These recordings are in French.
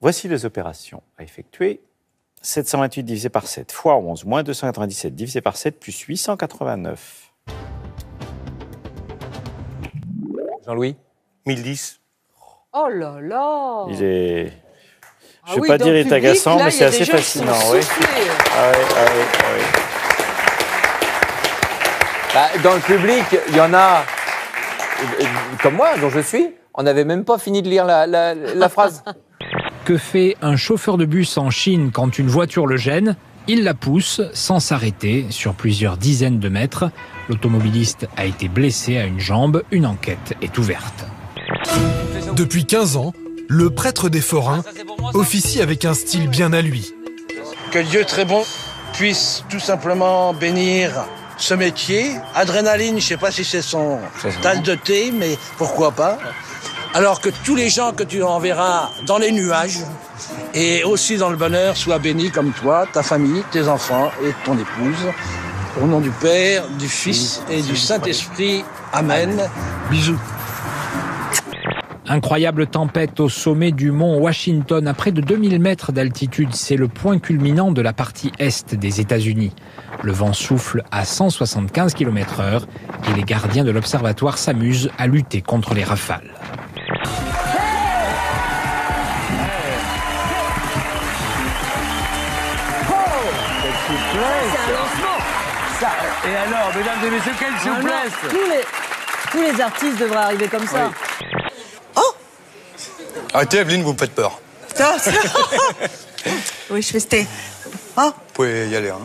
Voici les opérations à effectuer. 728 divisé par 7 fois 11, moins 297 divisé par 7, plus 889. Jean-Louis 1010. Oh là là. Il est... Ah Je ne vais oui, pas dans dire le il est public, agaçant, là, mais il y c'est a des assez gens qui sont fascinant. Oui. soufflés. Ah oui, ah oui, ah oui. Bah, dans le public, il y en a, comme moi, dont je suis, on n'avait même pas fini de lire la phrase. Que fait un chauffeur de bus en Chine quand une voiture le gêne? Il la pousse sans s'arrêter sur plusieurs dizaines de mètres. L'automobiliste a été blessé à une jambe. Une enquête est ouverte. Depuis 15 ans, le prêtre des forains officie avec un style bien à lui. Que Dieu très bon puisse tout simplement bénir ce métier. Adrénaline, je ne sais pas si c'est son tasse de thé, mais pourquoi pas. Alors que tous les gens que tu enverras dans les nuages et aussi dans le bonheur soient bénis comme toi, ta famille, tes enfants et ton épouse. Au nom du Père, du Fils et du Saint-Esprit. Amen. Bisous. Incroyable tempête au sommet du mont Washington à près de 2000 mètres d'altitude. C'est le point culminant de la partie est des États-Unis. Le vent souffle à 175 km/h et les gardiens de l'observatoire s'amusent à lutter contre les rafales. Et alors, mesdames et messieurs, quelle souplesse! Tous les artistes devraient arriver comme ça. Arrêtez, Evelyne, vous me faites peur. Oui, je fais c'était. Oh, Vous pouvez y aller, hein.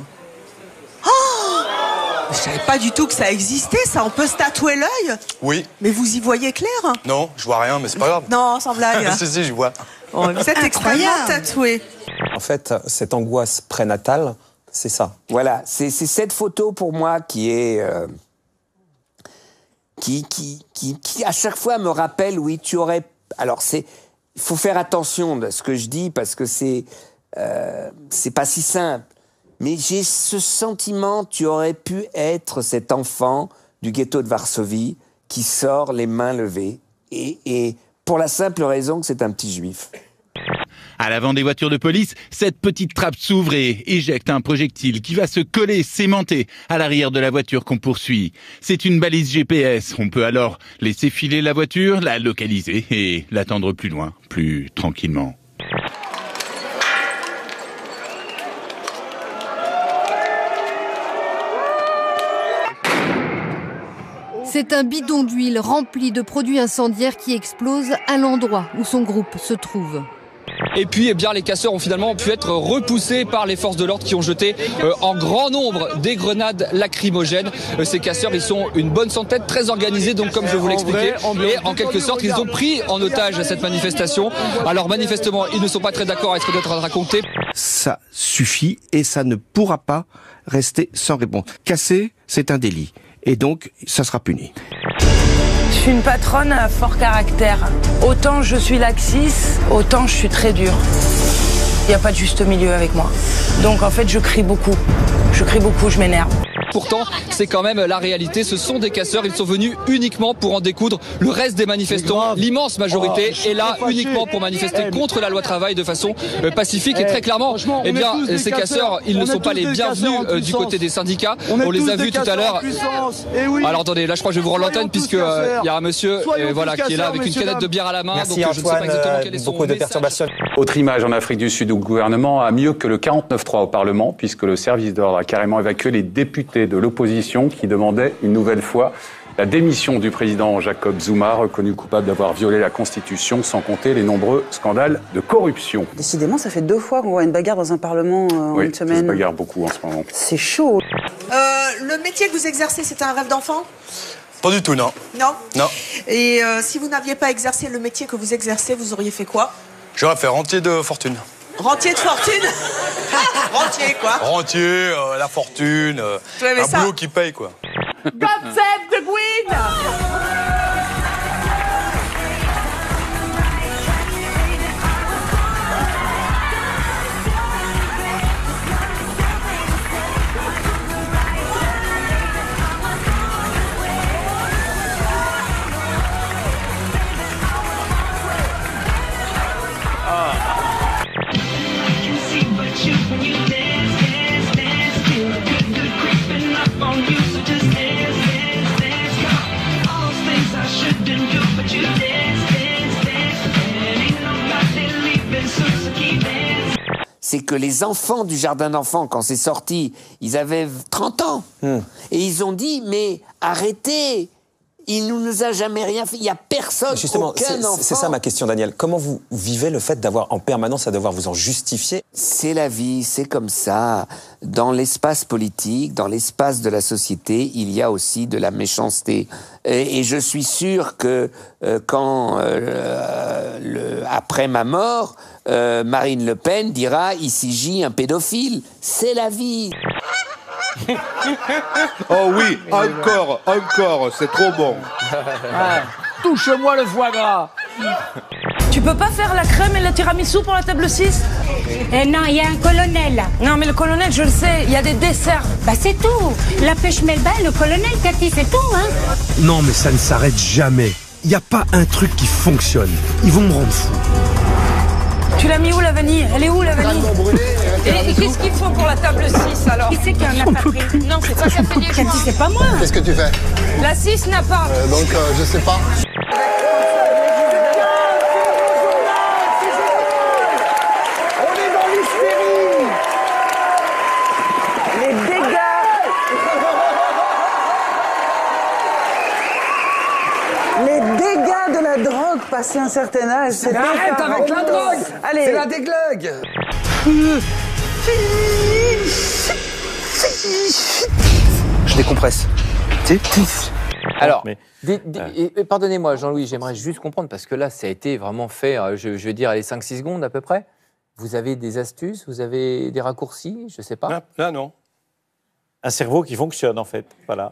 je savais pas du tout que ça existait, ça. On peut se tatouer l'œil. Oui. Mais vous y voyez clair? Non, je vois rien, mais c'est pas grave. Non, sans blague. Si, je vois. Bon, vous êtes extrêmement tatoué. En fait, cette angoisse prénatale, c'est ça. Voilà, c'est cette photo pour moi qui est... qui à chaque fois me rappelle, oui, tu aurais... Alors, il faut faire attention à ce que je dis parce que c'est pas si simple. Mais j'ai ce sentiment, tu aurais pu être cet enfant du ghetto de Varsovie qui sort les mains levées. Et pour la simple raison que c'est un petit juif. À l'avant des voitures de police, cette petite trappe s'ouvre et éjecte un projectile qui va se coller, s'aimanter à l'arrière de la voiture qu'on poursuit. C'est une balise GPS. On peut alors laisser filer la voiture, la localiser et l'attendre plus loin, plus tranquillement. C'est un bidon d'huile rempli de produits incendiaires qui explose à l'endroit où son groupe se trouve. Et puis, eh bien, les casseurs ont finalement pu être repoussés par les forces de l'ordre qui ont jeté en grand nombre des grenades lacrymogènes. Ces casseurs, ils sont une bonne centaine, très organisés, donc comme je vous l'expliquais. Et en quelque sorte, ils ont pris en otage cette manifestation. Alors manifestement, ils ne sont pas très d'accord avec ce que doit être raconté. Ça suffit et ça ne pourra pas rester sans réponse. Casser, c'est un délit. Et donc, ça sera puni. Je suis une patronne à fort caractère. Autant je suis laxiste, autant je suis très dure. Il n'y a pas de juste milieu avec moi. Donc en fait, je crie beaucoup. Je m'énerve. Pourtant, c'est quand même la réalité. Ce sont des casseurs. Ils sont venus uniquement pour en découdre. Le reste des manifestants, l'immense majorité, est là uniquement pour manifester contre la loi travail de façon pacifique. Et très clairement, eh bien, ces casseurs, ils ne sont pas les bienvenus du côté des syndicats. On les a vus tout à l'heure. Alors attendez, là je crois que je vais vous rendre l'antenne puisque il y a un monsieur voilà, qui est là avec une canette de bière à la main. Merci donc Antoine, je ne sais pas exactement quel est son beaucoup de message. perturbations. Autre image en Afrique du Sud où le gouvernement a mieux que le 49.3 au Parlement, puisque le service d'ordre a carrément évacué les députés de l'opposition qui demandaient une nouvelle fois la démission du président Jacob Zuma, reconnu coupable d'avoir violé la Constitution, sans compter les nombreux scandales de corruption. Décidément, ça fait 2 fois qu'on voit une bagarre dans un Parlement en une semaine. Oui, ça se bagarre beaucoup en ce moment. C'est chaud. Le métier que vous exercez, c'est un rêve d'enfant? Pas du tout, non. Non? Non. Et si vous n'aviez pas exercé le métier que vous exercez, vous auriez fait quoi? J'aurais fait rentier de fortune. Rentier de fortune? Rentier, quoi. Rentier, la fortune, un boulot qui paye, quoi. God save the Queen! C'est que les enfants du jardin d'enfants, quand c'est sorti, ils avaient 30 ans. Et ils ont dit, mais arrêtez, il ne nous a jamais rien fait, il n'y a personne, justement, aucun enfant. C'est ça ma question, Daniel. Comment vous vivez le fait d'avoir en permanence à devoir vous en justifier? C'est la vie, c'est comme ça. Dans l'espace politique, dans l'espace de la société, il y a aussi de la méchanceté. Et je suis sûr que après ma mort, Marine Le Pen dira « Ici gît un pédophile ». C'est la vie. Oh oui, encore, c'est trop bon. Touche-moi le foie gras. Tu peux pas faire la crème et le tiramisu pour la table 6? Non, il y a un colonel. Non, mais le colonel, je le sais, il y a des desserts. Bah c'est tout. La pêche melba et le colonel, Cathy, c'est tout, hein. Non, mais ça ne s'arrête jamais. Il n'y a pas un truc qui fonctionne. Ils vont me rendre fou. Tu l'as mis où, la vanille? Elle est où, la vanille? Et qu'est-ce qu'il faut pour la table 6, alors? Qui c'est qui en a pas pris? Non, c'est pas Café des Cathy, c'est pas moi. Qu'est-ce que tu fais? La 6 n'a pas. Donc, je sais pas. On est dans l'hystérie. Les dégâts. Les dégâts de la drogue passé un certain âge. C'est Arrête effarant. avec la drogue. Allez. C'est la déglingue. Je décompresse. Alors, pardonnez-moi, Jean-Louis, j'aimerais juste comprendre, parce que là, ça a été vraiment fait, je veux dire, les 5-6 secondes à peu près. Vous avez des astuces, vous avez des raccourcis, je sais pas. Là, non. Un cerveau qui fonctionne, en fait. Voilà.